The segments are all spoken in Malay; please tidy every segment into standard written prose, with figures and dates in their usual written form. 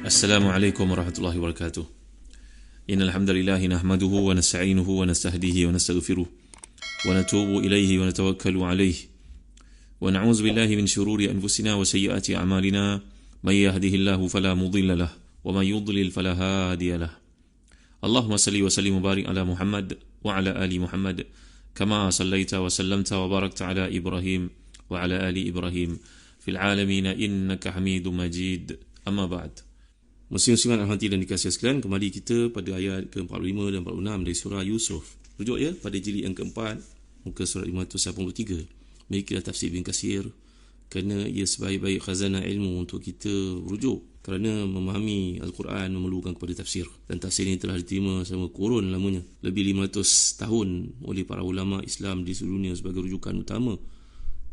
Assalamualaikum warahmatullahi wabarakatuh. Innal hamdalillah nahmaduhu wa nasta'inuhu wa nastahdihi wa nastaghfiruh wa natubu ilayhi wa natawakkalu alayhi wa na'udzu billahi min shururi anfusina wa sayyiati a'malina may yahdihillahu fala mudilla lahu wa may yudlil fala hadiya lahu. Allahumma salli wa sallim wa barik ala Muhammad wa ala ali Muhammad kama sallaita wa sallamta wa barakta ala Ibrahim wa ala ali Ibrahim fil alamin innaka Hamidum Majid. Amma ba'd. Muslim-musliman al-hati dan dikasihi sekalian, kembali kita pada ayat ke-45 dan 46 dari surah Yusuf. Rujuk ya pada jilid yang keempat, muka surat 583. Milikilah tafsir Ibn Katsir, kerana ia sebaik-baik khazanah ilmu untuk kita rujuk. Kerana memahami Al-Quran memerlukan kepada tafsir. Dan tafsir ini telah diterima selama kurun lamanya, lebih 500 tahun oleh para ulama Islam di seluruh dunia sebagai rujukan utama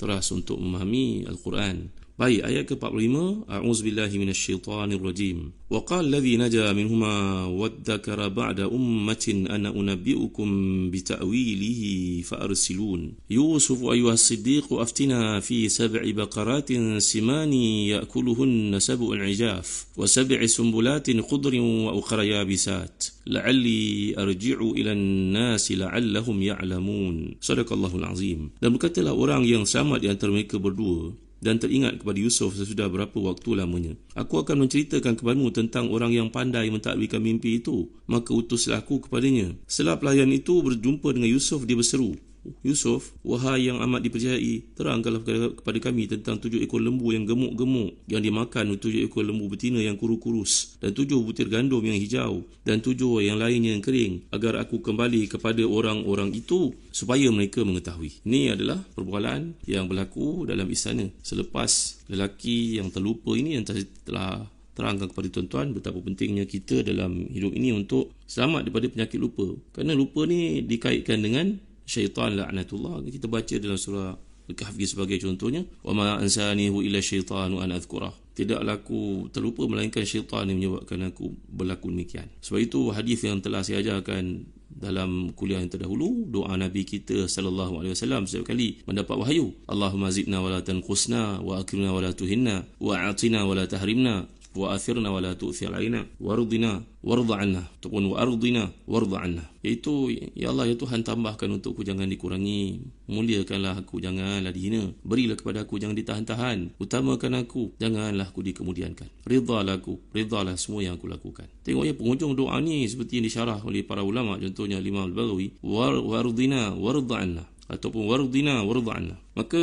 teras untuk memahami Al-Quran. Baik, ayat ke-45. A'udzubillahi minasyaitanir rajim. Wa qala alladhi naja minhuma waddakara ba'da ummatin ana unabbi'ukum bita'wilihi fa'arsilun. Yusuf ayyuhas siddiq aftina fi sab'i baqaratin simani ya'kuluhunna sab'un 'ijaf wa sab'i sumbulatin khudrin wa ukhra yabisat la'alli arji'u ila an-nasi la'allahum ya'lamun. Sadaqallahul azim. Dan berkatalah orang yang selamat di antara mereka berdua dan teringat kepada Yusuf sesudah berapa waktu lamanya. Aku akan menceritakan kepadamu tentang orang yang pandai mentadbirkan mimpi itu. Maka utuslah aku kepadanya. Setelah pelayan itu berjumpa dengan Yusuf, dia berseru, Yusuf, wahai yang amat dipercayai, terangkanlah kepada kami tentang 7 ekor lembu yang gemuk-gemuk yang dimakan 7 ekor lembu betina yang kurus dan 7 butir gandum yang hijau dan 7 yang lainnya yang kering, agar aku kembali kepada orang-orang itu supaya mereka mengetahui. Ini adalah perbualan yang berlaku dalam istana selepas lelaki yang terlupa ini yang telah terangkan kepada tuan-tuan betapa pentingnya kita dalam hidup ini untuk selamat daripada penyakit lupa. Kerana lupa ni dikaitkan dengan syaitan laknatullah. Kita baca dalam surah Al-Kahfi sebagai contohnya, wa ma ansanihu illa syaitanu an adhkurah. Tidaklah aku terlupa melainkan syaitan yang menyebabkan aku berlaku demikian. Sebab itu hadis yang telah saya ajarkan dalam kuliah yang terdahulu, doa Nabi kita sallallahu alaihi wasallam setiap kali mendapat wahyu, Allahumma zidna wa la tanqusna wa akrimna wa la tuhinna wa a'tina wa la tahrimna wa athirna wa la tu'thir alaina wardina warda 'anna ataupun wa ardina warda 'anna, iaitu ya Allah ya Tuhan, tambahkan untukku, jangan dikurangi, muliakanlah aku, janganlah dihina, berilah kepada aku, jangan ditahan-tahan, utamakan aku, janganlah aku dikemudiankan, ridhalah aku, ridhalah semua yang aku lakukan. Tengok ya penghujung doa ni seperti yang disyarah oleh para ulama, contohnya Imam Al-Baghawi, wardina warda 'anna ataupun wardina warda 'anna. Maka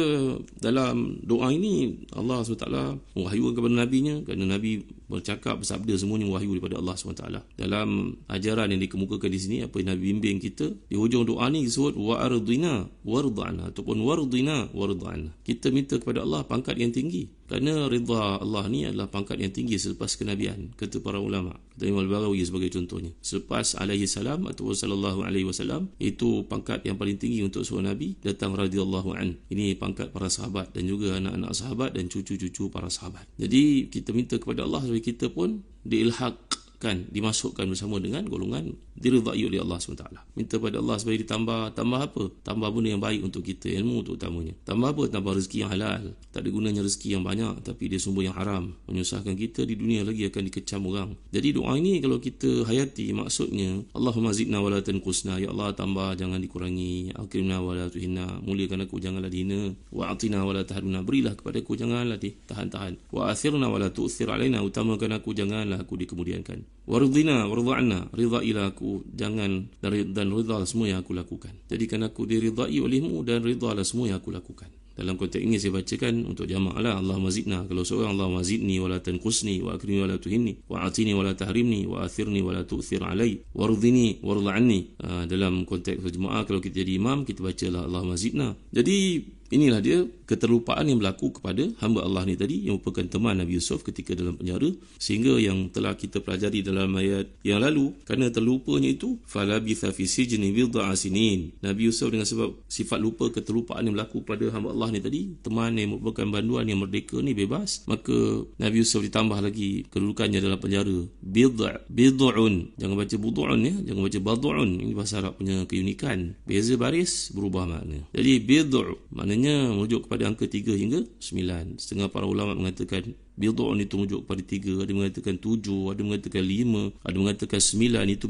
dalam doa ini Allah SWT mewahyukan kepada Nabi-Nya, kerana Nabi bercakap, bersabda semuanya wahyu daripada Allah SWT. Dalam ajaran yang dikemukakan di sini, apa yang Nabi bimbing kita, di hujung doa ni disebut wa ardina warda'na ataupun wardina warda'na. Kita minta kepada Allah pangkat yang tinggi, kerana ridha Allah ni adalah pangkat yang tinggi selepas kenabian, kata para ulama. Kata Imam Al-Baghawi sebagai contohnya, selepas alaihi salam atau sallallahu alaihi wasallam, itu pangkat yang paling tinggi untuk seorang Nabi, datang radhiyallahu an. Ini pangkat para sahabat dan juga anak-anak sahabat dan cucu-cucu para sahabat. Jadi kita minta kepada Allah supaya kita pun diilhaqkan, dimasukkan bersama dengan golongan diridai oleh Allah SWT. Minta pada Allah supaya ditambah apa? Tambah benda yang baik untuk kita, ilmu untuk utamanya. Tambah apa? Tambah rezeki yang halal. Tak ada gunanya rezeki yang banyak tapi dia sumber yang haram, menyusahkan kita di dunia, lagi akan dikecam orang. Jadi doa ini kalau kita hayati, maksudnya Allahumma zidna wa la tanqusna, ya Allah tambah, jangan dikurangi, akrimna wa la tuhinna, muliakan aku, janganlah dihina, wa atina wa la tahrimna, berilah kepada aku, janganlah ditahan-tahan, wa athirna wa la tu'thir alaina, utamakan aku, janganlah aku dikemudiankan, wardina warda'na, ridailah aku, jangan, dan ridhalah semua yang aku lakukan. Jadikan aku diridai olehmu dan ridhalah semua yang aku lakukan. Dalam konteks ini saya bacakan untuk jamaah lah, Allahumma zidna, kalau seorang Allahumma zidni wa la tanqusni wa akrimni wa la tuhinni wa atini wa la tahrimni wa athirni wa la tu'thir alai wardini warda anni. Dalam konteks jemaah, kalau kita jadi imam, kita bacalah Allahumma zidna. Jadi inilah dia keterlupaan yang berlaku kepada hamba Allah ni tadi, yang merupakan teman Nabi Yusuf ketika dalam penjara, sehingga yang telah kita pelajari dalam ayat yang lalu, kerana terlupanya itu, falabitha fi sijni bid'a sinin. Nabi Yusuf dengan sebab sifat lupa, keterlupaan yang berlaku kepada hamba Allah ni tadi, teman yang merupakan banduan yang merdeka ni bebas, maka Nabi Yusuf ditambah lagi kedudukannya dalam penjara. Bid'un, jangan baca bud'un ya, jangan baca bad'un. Ini bahasa Arab punya keunikan, beza baris berubah makna. Jadi bid'u maknanya merujuk kepada angka 3 hingga 9. Setengah para ulama mengatakan bid'un itu merujuk kepada 3, ada mengatakan 7, ada mengatakan 5, ada mengatakan 9 itu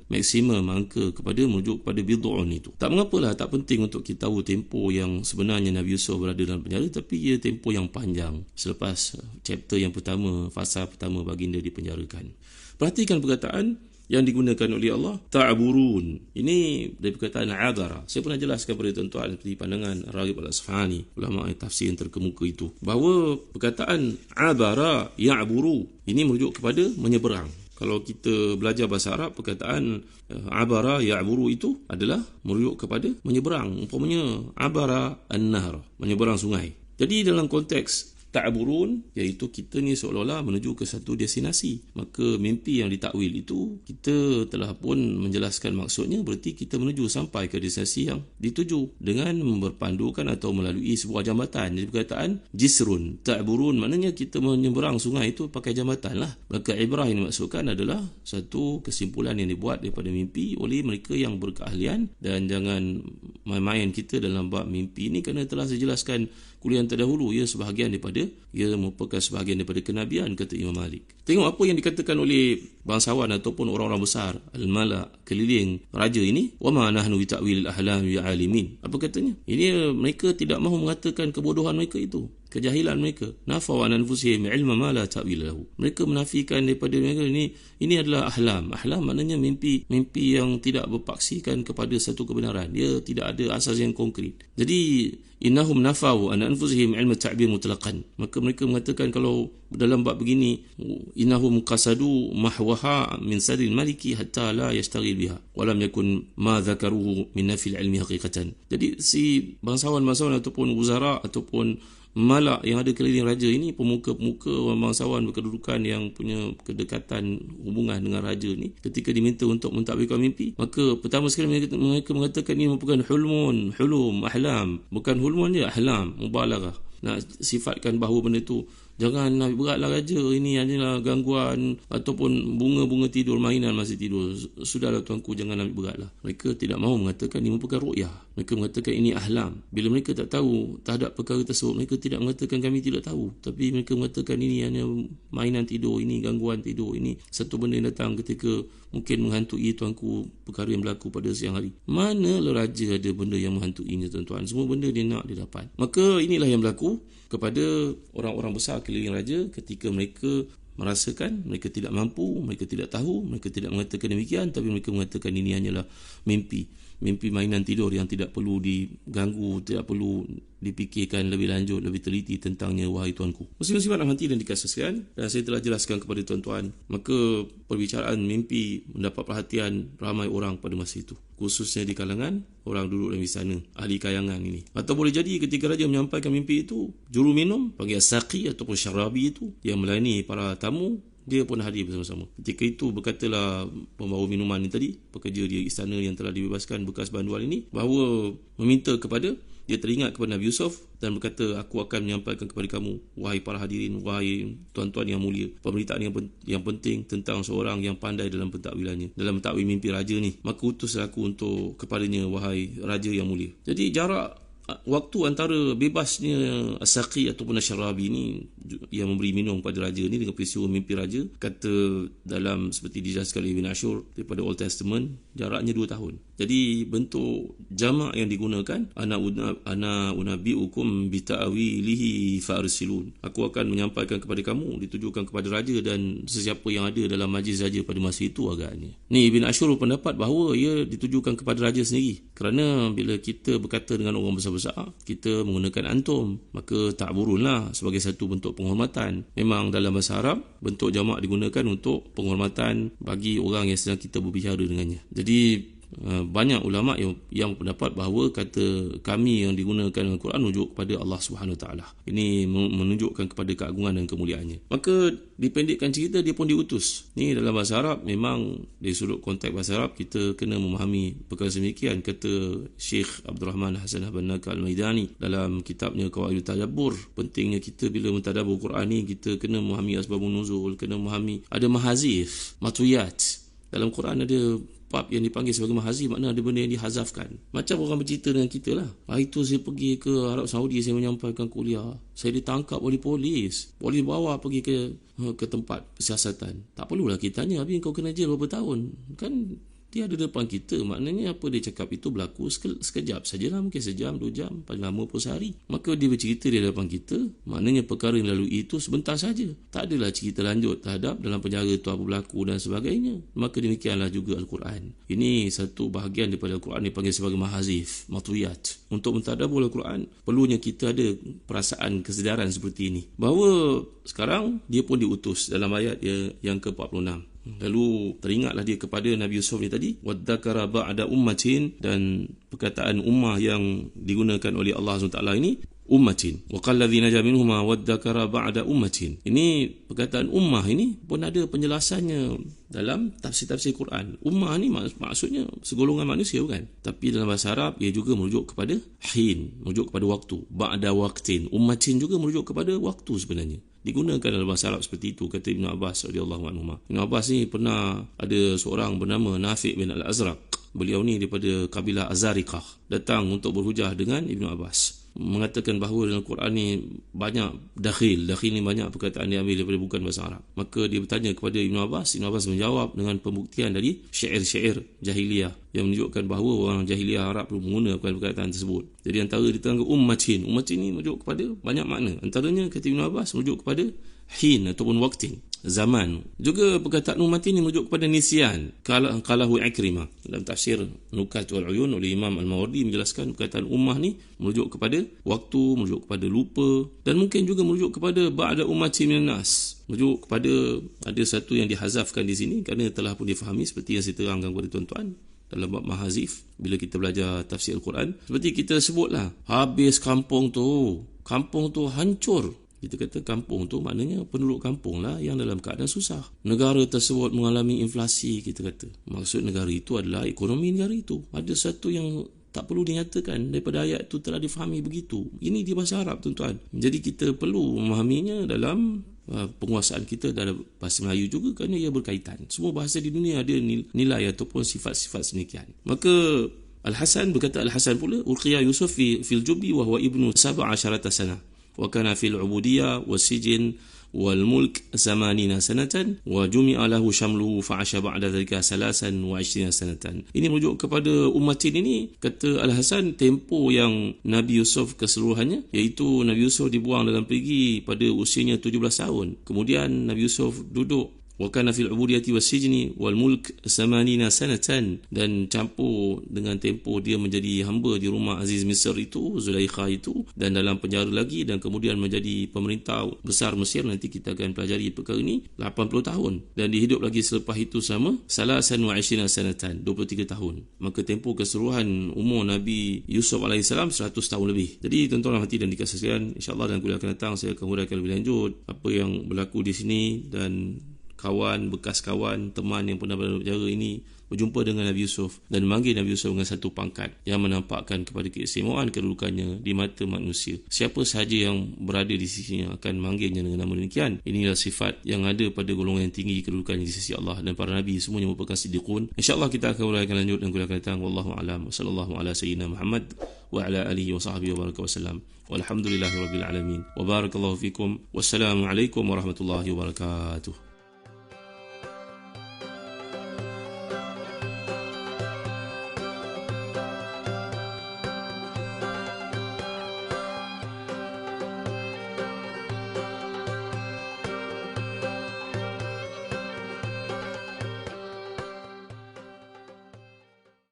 maksimum angka kepada merujuk kepada bid'un itu. Tak mengapalah, tak penting untuk kita tahu tempoh yang sebenarnya Nabi Yusuf berada dalam penjara, tapi ia tempoh yang panjang selepas chapter yang pertama, fasa pertama baginda dipenjarakan. Perhatikan perkataan yang digunakan oleh Allah, ta'burun. Ini dari perkataan abara. Saya pernah jelaskan kepada tuan-tuan seperti pandangan Raghib Al-Asfahani, ulama tafsir yang terkemuka itu, bahawa perkataan abara ya'buru ini merujuk kepada menyeberang. Kalau kita belajar bahasa Arab, perkataan abara ya'buru itu adalah merujuk kepada menyeberang. Umpamanya abara an-nahr, menyeberang sungai. Jadi dalam konteks ta'burun, iaitu kita ni seolah-olah menuju ke satu destinasi. Maka mimpi yang ditakwil itu, kita telah pun menjelaskan maksudnya, berarti kita menuju sampai ke destinasi yang dituju dengan berpandukan atau melalui sebuah jambatan. Jadi perkataan jisrun, ta'burun, maknanya kita menyeberang sungai itu pakai jambatan lah. Maka ibrah yang dimaksudkan adalah satu kesimpulan yang dibuat daripada mimpi oleh mereka yang berkeahlian. Dan jangan main-main kita dalam bab mimpi ini, kerana telah saya jelaskan kuliah terdahulu, ia merupakan sebahagian daripada kenabian, kata Imam Malik. Tengok apa yang dikatakan oleh bangsawan ataupun orang-orang besar, al-mala, keliling raja ini, wa ma nahnu bi ta'wil al-ahlam bi alimin. Apa katanya? Ini mereka tidak mahu mengatakan kebodohan mereka itu, kejahilan mereka. Nafaw an anfusihim ilma ma la ta'wil lahu. Mereka menafikan daripada mereka ini adalah ahlam. Ahlam maknanya mimpi yang tidak berpaksikan kepada satu kebenaran. Dia tidak ada asas yang konkret. Jadi innahum nafaw an anfusihim ilma ta'bir mutlaqan. Maka mereka mengatakan kalau dalam bab begini, innahum qasadu mahwaha min sadril maliki hatta la yashtagil biha wa lam yakun ma dhakaruhu min nafi al-ilmi haqiqatan. Jadi si bangsawan-bangsawan ataupun wuzara ataupun malak yang ada keliling raja ini, pemuka-pemuka bangsawan berkedudukan yang punya kedekatan hubungan dengan raja ni, ketika diminta untuk mentakwilkan mimpi, maka pertama sekali mereka mengatakan ini merupakan hulum, ahlam. Bukan hulmun je, ahlam, mubalaghah. Nak sifatkan bahawa benda itu jangan nak beratlah raja, ini hanyalah gangguan ataupun bunga-bunga tidur, mainan masa tidur. Sudahlah tuanku, jangan ambil beratlah. Mereka tidak mahu mengatakan ini merupakan ru'yah. Mereka mengatakan ini ahlam. Bila mereka tak tahu terhadap perkara tersebut, mereka tidak mengatakan kami tidak tahu, tapi mereka mengatakan ini hanya mainan tidur, ini gangguan tidur, ini satu benda yang datang ketika mungkin menghantui tuanku, perkara yang berlaku pada siang hari. Manalah raja ada benda yang menghantuinya, tuan-tuan. Semua benda dia nak, dia dapat. Maka inilah yang berlaku kepada orang-orang besar keliling raja ketika mereka merasakan mereka tidak mampu, mereka tidak tahu, mereka tidak mengatakan demikian, tapi mereka mengatakan ini hanyalah mimpi mainan tidur yang tidak perlu diganggu, tidak perlu dipikirkan lebih lanjut, lebih teliti tentangnya, wahai tuanku. Muslim-muslimat rahmati dan dikasihkan, dan saya telah jelaskan kepada tuan-tuan, maka perbicaraan mimpi mendapat perhatian ramai orang pada masa itu, khususnya di kalangan orang duduk dalam istana, ahli kayangan ini. Atau boleh jadi ketika raja menyampaikan mimpi itu, juru minum, panggil saqi ataupun syarabi itu, yang melayani para tamu, dia pun hadir bersama-sama. Ketika itu berkatalah pembawa minuman ini tadi, pekerja di istana yang telah dibebaskan bekas banduan ini, bahawa meminta kepada, dia teringat kepada Nabi Yusuf dan berkata, aku akan menyampaikan kepada kamu, wahai para hadirin, wahai tuan-tuan yang mulia, pemberitaan yang penting tentang seorang yang pandai dalam pentakwilannya, dalam mentakwil mimpi raja ni. Maka utuslah aku untuk kepadanya, wahai raja yang mulia. Jadi jarak waktu antara bebasnya as-saqi ataupun asyarabi ini yang memberi minum pada raja ni dengan peristiwa mimpi raja, kata dalam seperti dijelaskan oleh Ibn Ashur daripada Old Testament, jaraknya 2 tahun. Jadi bentuk jamak yang digunakan, ana unabiukum bita'wilihi fa'arsilun. Aku akan menyampaikan kepada kamu, ditujukan kepada raja dan sesiapa yang ada dalam majlis raja pada masa itu agaknya. Ni Ibn Ashur pendapat bahawa ia ditujukan kepada raja sendiri, kerana bila kita berkata dengan orang besar-besar, kita menggunakan antum, maka ta'burunlah sebagai satu bentuk penghormatan. Memang dalam bahasa Arab, bentuk jamak digunakan untuk penghormatan bagi orang yang sedang kita berbicara dengannya. Jadi banyak ulama yang pendapat bahawa kata kami yang digunakan dalam Quran menunjuk kepada Allah Subhanahu Wa Taala. Ini menunjukkan kepada keagungan dan kemuliaannya. Maka dipendekkan cerita, dia pun diutus. Ni dalam bahasa Arab, memang dari sudut konteks bahasa Arab kita kena memahami perkara semikian. Kata Syekh Abdul Rahman Hasan Al-Banna Al-Maidani dalam kitabnya Qawaidut Tadabbur, pentingnya kita bila mentadabbur Quran ni, kita kena memahami asbabun nuzul, kena memahami ada mahazif, matuyat. Dalam Quran ada bab yang dipanggil sebagai mahazif, makna ada benda yang dihazafkan. Macam orang bercerita dengan kita lah. Hari tu saya pergi ke Arab Saudi, saya menyampaikan kuliah. Saya ditangkap oleh polis. Polis bawa pergi ke tempat persiasatan. Tak perlulah kita tanya, habis kau kena jail berapa tahun? Kan dia ada depan kita. Maknanya apa dia cakap itu berlaku sekejap sajalah, mungkin sejam, 2 jam, paling lama pun sehari. Maka dia bercerita di depan kita, maknanya perkara yang lalu itu sebentar saja. Tak adalah cerita lanjut terhadap dalam penjara itu apa berlaku dan sebagainya. Maka demikianlah juga Al-Quran. Ini satu bahagian daripada Al-Quran dipanggil sebagai mahazif, matwiyat. Untuk mentadabbur Al-Quran, perlunya kita ada perasaan kesedaran seperti ini, bahawa sekarang dia pun diutus dalam ayat yang ke-46. Lalu teringatlah dia kepada Nabi Yusuf ni tadi, wadzakara ba'da ummatin, dan perkataan ummah yang digunakan oleh Allah SWT ini ummatin, wa qala alladhina naja minhuma wadzakara ba'da ummatin. Ini perkataan ummah ini pun ada penjelasannya dalam tafsir-tafsir Quran. Ummah ni maksudnya segolongan manusia, bukan? Tapi dalam bahasa Arab ia juga merujuk kepada hin, merujuk kepada waktu. Ba'da waqtin, ummatin juga merujuk kepada waktu sebenarnya. Digunakan dalam bahasa Arab seperti itu, kata Ibn Abbas radhiyallahu anhu. Ibn Abbas ni pernah ada seorang bernama Nafi' bin Al-Azraq. Beliau ni daripada kabilah Azariqah, datang untuk berhujah dengan Ibn Abbas, mengatakan bahawa dalam Quran ni banyak dakhil ni banyak perkataan diambil daripada bukan bahasa Arab. Maka dia bertanya kepada Ibn Abbas. Ibn Abbas menjawab dengan pembuktian dari syair-syair jahiliyah yang menunjukkan bahawa orang jahiliyah Arab perlu menggunakan perkataan tersebut. Jadi antara diterangkan ummatin ni merujuk kepada banyak makna. Antaranya kata Ibn Abbas merujuk kepada hin ataupun waqtin, zaman. Juga perkataan ummatin ini merujuk kepada nisyan, qalahu Ikrimah. Dalam tafsir Nukat wal Uyun oleh Imam Al-Mawardi menjelaskan perkataan ummah ni merujuk kepada waktu, merujuk kepada lupa, dan mungkin juga merujuk kepada ba'da ummatin minan nas, merujuk kepada ada satu yang dihazafkan di sini kerana telah pun difahami seperti yang saya terangkan kepada tuan-tuan dalam bab mahazif. Bila kita belajar tafsir Al-Quran, seperti kita sebutlah, habis kampung tu hancur. Kita kata kampung tu maknanya penduduk kampung lah yang dalam keadaan susah. Negara tersebut mengalami inflasi, kita kata. Maksud negara itu adalah ekonomi negara itu. Ada satu yang tak perlu dinyatakan daripada ayat itu telah difahami begitu. Ini di bahasa Arab, tuan-tuan. Jadi kita perlu memahaminya dalam penguasaan kita dalam bahasa Melayu juga, kerana ia berkaitan. Semua bahasa di dunia ada nilai ataupun sifat-sifat sedemikian. Maka Al-Hasan berkata, Al-Hasan pula, ulqiya Yusuf fil jubbi wa huwa ibnu 17 sana. Wa kana fil ubudiyah wasijin wal mulk 80 sanatan wa jumi'a lahu syamluhu fa'asha ba'da dhalika 23 sanatan. Ini merujuk kepada ummatin ini. Kata Al-Hasan, tempoh yang Nabi Yusuf keseluruhannya, iaitu Nabi Yusuf dibuang dalam perigi pada usianya 17 tahun. Kemudian Nabi Yusuf duduk wa kana fil ubudiyati wasijni wal mulk 80 sanatan, dan campur dengan tempoh dia menjadi hamba di rumah Aziz Mesir itu, Zulaikha itu, dan dalam penjara lagi, dan kemudian menjadi pemerintah besar Mesir. Nanti kita akan pelajari perkara ini, 80 tahun, dan dia hidup lagi selepas itu sama 23 sanatan, 23 tahun. Maka tempoh keseluruhan umur Nabi Yusuf AS 100 tahun lebih. Jadi tuan-tuan hati dan dikasih sekalian, insya-Allah dalam kuliah akan datang saya akan huraikan lebih lanjut apa yang berlaku di sini, dan kawan, bekas kawan, teman yang pernah berada di penjara ini berjumpa dengan Nabi Yusuf dan memanggil Nabi Yusuf dengan satu pangkat yang menampakkan kepada keistimewaan kedudukannya di mata manusia. Siapa sahaja yang berada di sisinya akan memanggilnya dengan nama demikian. Inilah sifat yang ada pada golongan yang tinggi kedudukannya di sisi Allah, dan para Nabi semuanya merupakan siddiqun. InsyaAllah kita akan uraikan lanjut dan kuliah akan datang. Wallahu a'lam. Sallallahu ala sayyidina Muhammad wa ala alihi wa sahbihi wa baraka wasallam. Walhamdulillahi rabbil alamin. Wa barakallahu fikum. Wassalamualaikum warahmatullahi wabarakatuh.